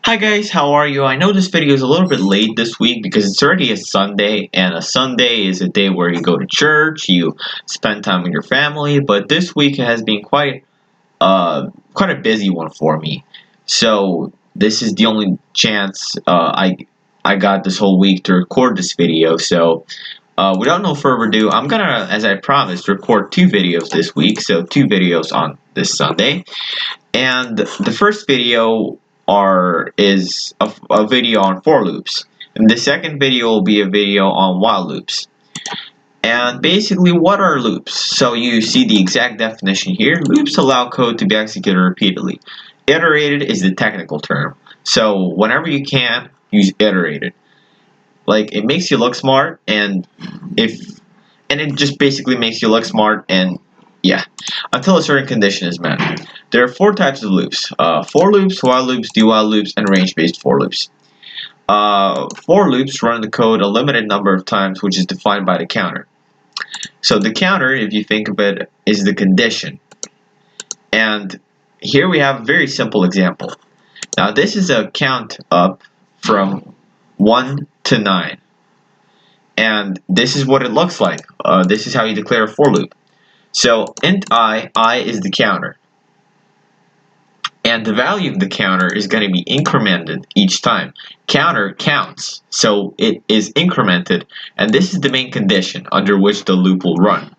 Hi guys, how are you? I know this video is a little bit late this week because it's already a Sunday, and a Sunday is a day where you go to church, you spend time with your family, but this week has been quite a busy one for me. So this is the only chance I got this whole week to record this video. So without no further ado, I'm gonna, as I promised, record two videos this week. So two videos on this Sunday. And the first video is a video on for loops, and the second video will be a video on while loops. And basically, what are loops? So you see the exact definition here. Loops allow code to be executed repeatedly. Iterated is the technical term. So whenever you can, use iterated. Like, it makes you look smart, and it just basically makes you look smart, and yeah, until a certain condition is met. There are four types of loops: for loops, while loops, do while loops, and range-based for loops. For loops run the code a limited number of times, which is defined by the counter. So the counter, if you think of it, is the condition. And here we have a very simple example. Now this is a count up from 1 to 9. And this is what it looks like. This is how you declare a for loop. So int I is the counter. And the value of the counter is going to be incremented each time. Counter counts, so it is incremented, and this is the main condition under which the loop will run.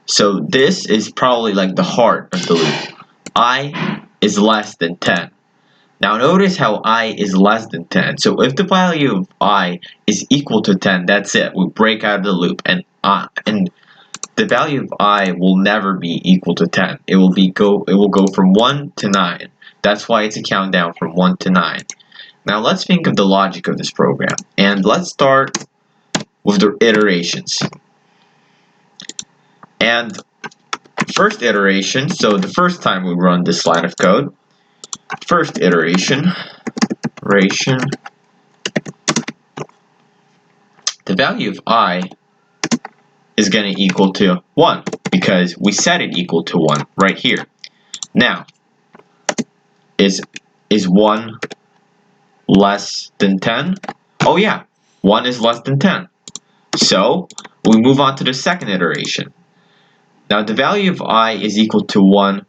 So this is probably like the heart of the loop. I is less than 10. Now notice how I is less than 10. So if the value of I is equal to 10, that's it. We break out of the loop, and the value of I will never be equal to 10. It will go from 1 to 9. That's why it's a countdown from 1 to 9. Now let's think of the logic of this program. And let's start with the iterations. And first iteration, so the first time we run this line of code, first iteration, the value of I is going to equal to 1 because we set it equal to 1 right here. Now, is 1 less than 10? Oh yeah, 1 is less than 10. So we move on to the second iteration. Now the value of I is equal to 1,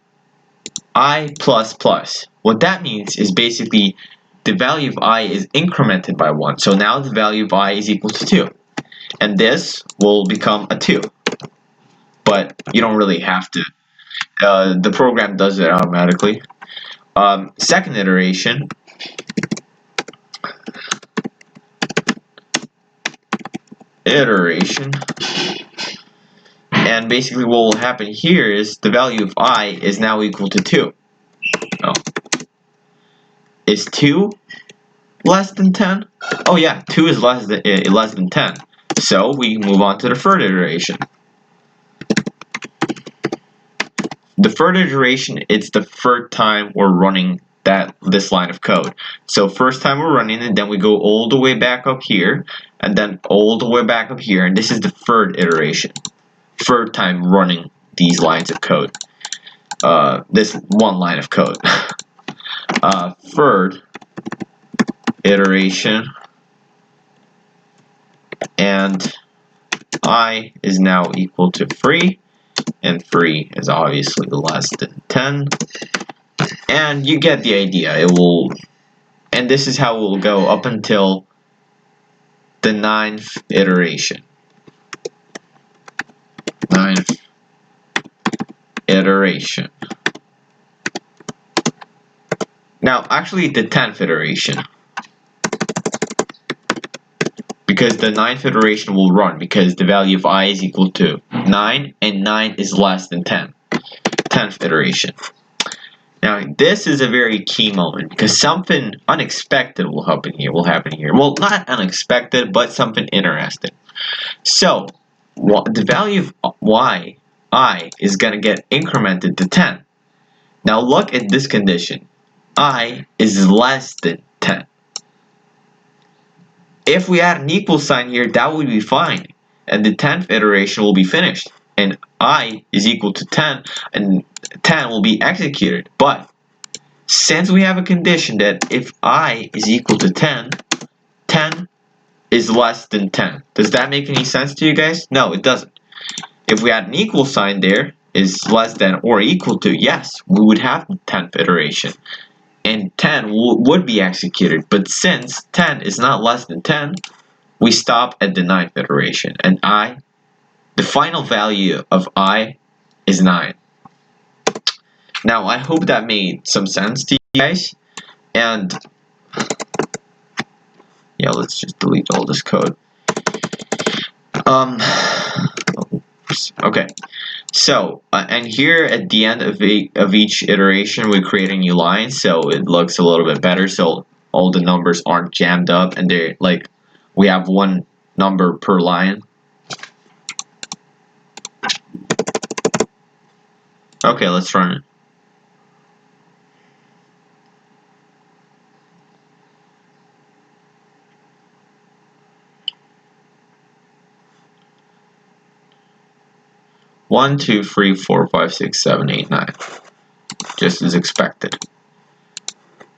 I plus plus. What that means is basically the value of I is incremented by 1. So now the value of I is equal to 2. And this will become a 2. But you don't really have to. The program does it automatically. Second iteration, and basically what will happen here is the value of I is now equal to 2. Oh. Is 2 less than 10? Oh yeah, 2 is less than 10. So we move on to the third iteration. The third iteration, it's the third time we're running this line of code. So first time we're running it, then we go all the way back up here, and then all the way back up here, and this is the third iteration. Third time running these lines of code. This one line of code. Third iteration, and I is now equal to 3. And 3 is obviously less than 10. And you get the idea. And this is how it will go up until the 9th iteration. 9th iteration. Now, actually, the 10th iteration. Because the 9th iteration will run because the value of I is equal to 9 and 9 is less than 10. 10th iteration. Now this is a very key moment because something unexpected will happen here. Well, not unexpected, but something interesting. So the value of I is going to get incremented to 10. Now look at this condition. I is less than 10. If we add an equal sign here, that would be fine. And the 10th iteration will be finished. And I is equal to 10, and 10 will be executed. But Since we have a condition that if I is equal to 10, 10 is less than 10. Does that make any sense to you guys? No, it doesn't. If we had an equal sign there, is less than or equal to, yes, we would have the 10th iteration. And 10 would be executed. But since 10 is not less than 10, we stop at the 9th iteration. And the final value of I is 9. Now, I hope that made some sense to you guys. And yeah, let's just delete all this code. Okay. So, and here at the end of each iteration, we create a new line, so it looks a little bit better. So all the numbers aren't jammed up, and they're like we have one number per line. Okay, let's run it. One, two, three, four, five, six, seven, eight, 9. Just as expected.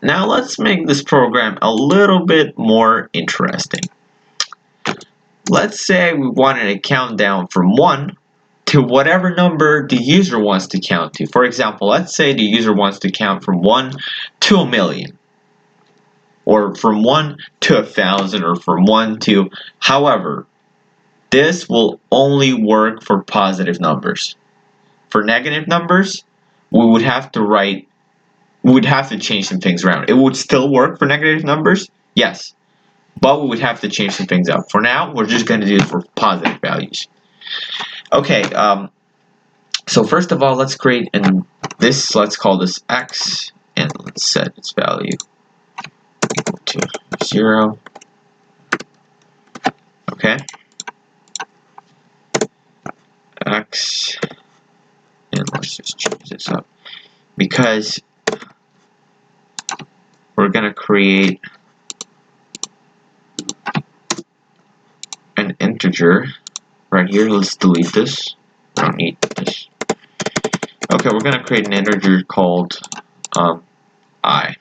Now let's make this program a little bit more interesting. Let's say we wanted to count down from 1 to whatever number the user wants to count to. For example, let's say the user wants to count from 1 to 1,000,000. Or from 1 to 1,000, or from 1 to... However, this will only work for positive numbers. For negative numbers, we would have to change some things around. It would still work for negative numbers, yes, but we would have to change some things up. For now, we're just going to do it for positive values. Okay, so first of all, let's create let's call this x, and let's set its value equal to 0. Okay. X, and let's just change this up because we're going to create an integer right here. Let's delete this. We don't need this. Okay, we're going to create an integer called I.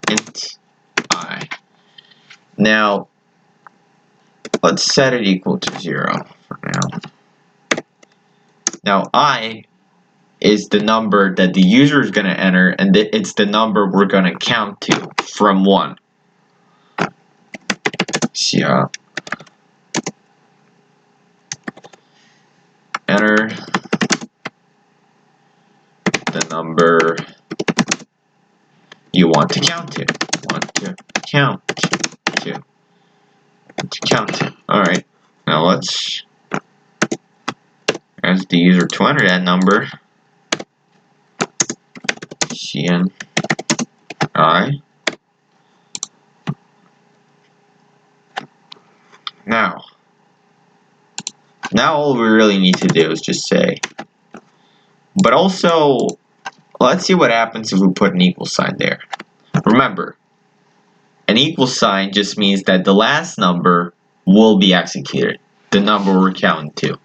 Int I. Now, let's set it equal to 0 for now. Now, I is the number that the user is going to enter, and it's the number we're going to count to from 1. Yeah. Enter the number you want to count to. Count to. Alright. Now let's ask the user to enter that number. Cn I. Now all we really need to do is just say. But also, let's see what happens if we put an equal sign there. Remember, an equal sign just means that the last number will be executed. The number we're counting to.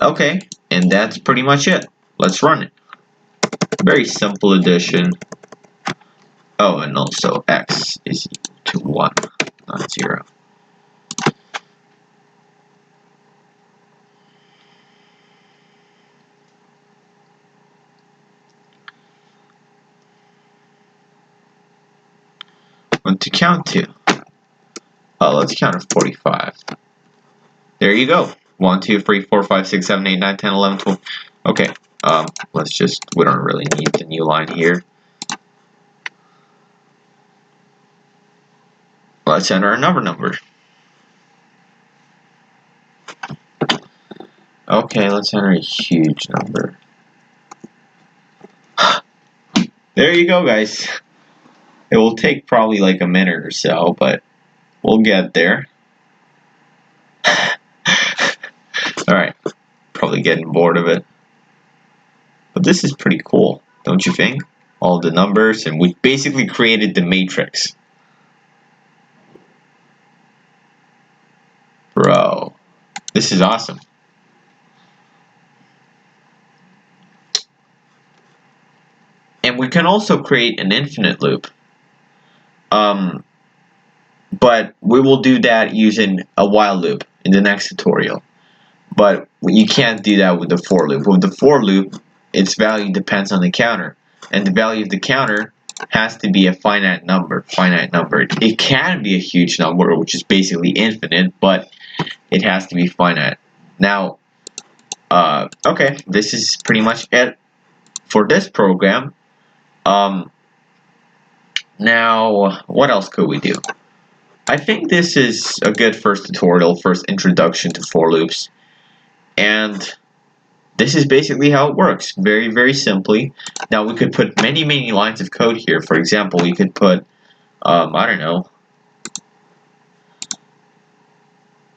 Okay, and that's pretty much it. Let's run it. Very simple addition. Oh, and also x is equal to 1, not 0. What to count to? Oh, let's count to 45. There you go. 1, 2, 3, 4, 5, 6, 7, 8, 9, 10, 11, 12. Okay, we don't really need the new line here. Let's enter another number. Okay, let's enter a huge number. There you go, guys. It will take probably like a minute or so, but we'll get there. Alright, probably getting bored of it. But this is pretty cool, don't you think? All the numbers, and we basically created the matrix. Bro, this is awesome. And And we can also create an infinite loop. But we will do that using a while loop in the next tutorial. But you can't do that with the for loop. With the for loop, its value depends on the counter. And the value of the counter has to be a finite number. It can be a huge number, which is basically infinite, but it has to be finite. Now, okay, this is pretty much it for this program. Now, what else could we do? I think this is a good first tutorial, first introduction to for loops. And this is basically how it works, very, very simply. Now we could put many, many lines of code here. For example, we could put, I don't know.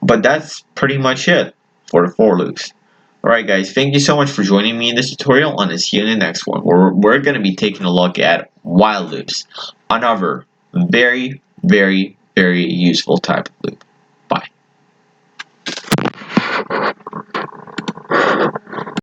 But that's pretty much it for the for loops. Alright guys, thank you so much for joining me in this tutorial, and I'll see you in the next one. We're going to be taking a look at while loops, another very, very, very useful type of loop.